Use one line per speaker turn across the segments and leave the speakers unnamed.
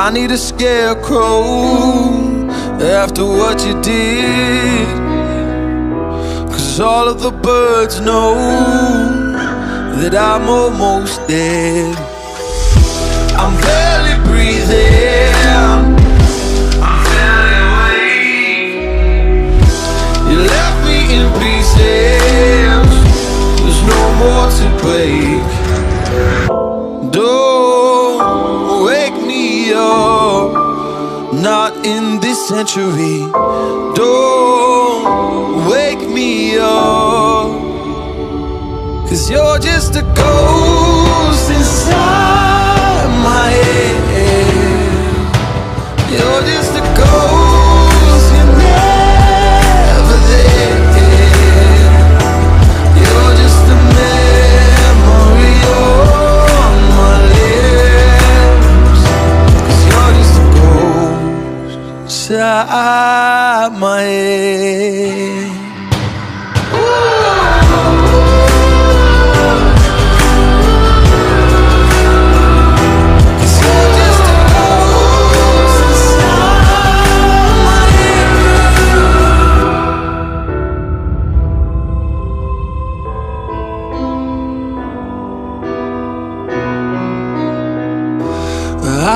I need a scarecrow after what you did, 'cause all of the birds know that I'm almost dead. I'm barely breathing, I'm barely awake. You left me in pieces, there's no more to break. Don't wake me up, not in this century. Don't wake me up, 'cause you're just a ghost inside my head. You're just a ghost, you're never there. You're just a memory on my lips, 'cause you're just a ghost inside my head.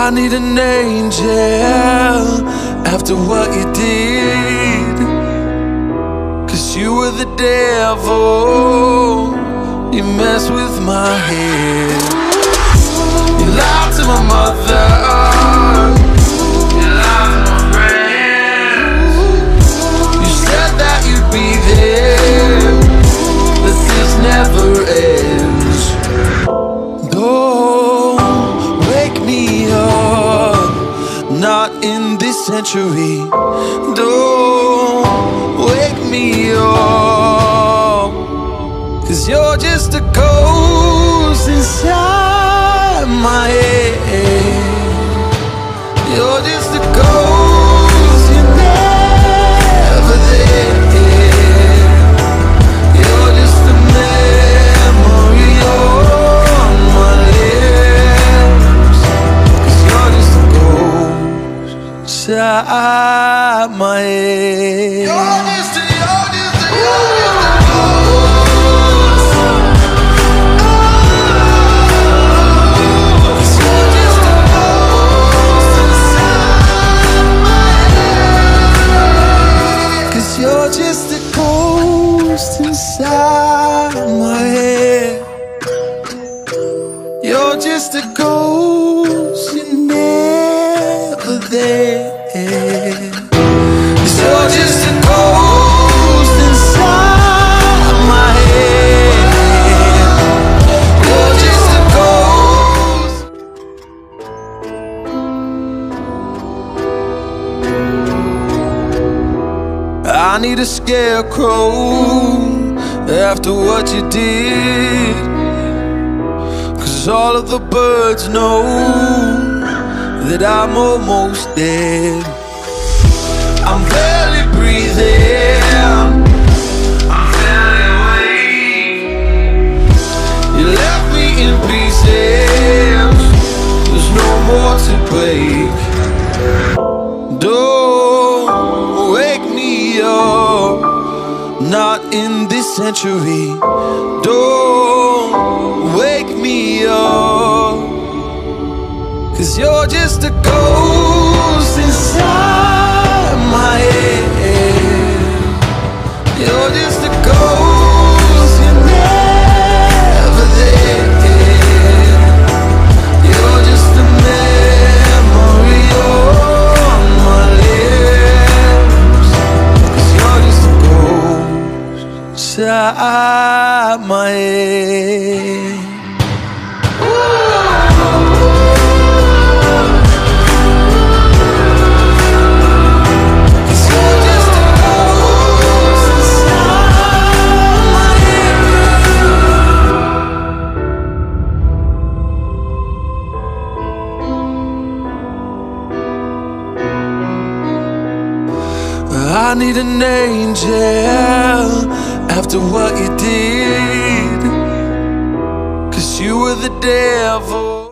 I need an angel after what you did, 'cause you were the devil, you messed with my head. You lied to my mother, you lied to my friends. You said that you'd be there, but this never ends. Don't wake me up, not in this century. Don't wake me up, 'cause you're just a ghost inside my head. You're just a ghost, you're never there. You're just a memory on my lips, 'cause you're just a ghost inside my head. You're just a You're just a ghost inside my head. You're just a ghost, you're never there. 'Cause you're just a ghost inside my head. You're just a ghost. I need a scarecrow after what you did, 'cause all of the birds know that I'm almost dead. I'm barely breathing, I'm barely awake. You left me in pieces, there's no more to break. Don't wake me up, not in this century. Don't wake me up, 'cause you're just a ghost inside my head. You're just a ghost, you're never there. You're just a memory on my lips, 'cause you're just a ghost inside my head. I need an angel after what you did, 'cause you were the devil.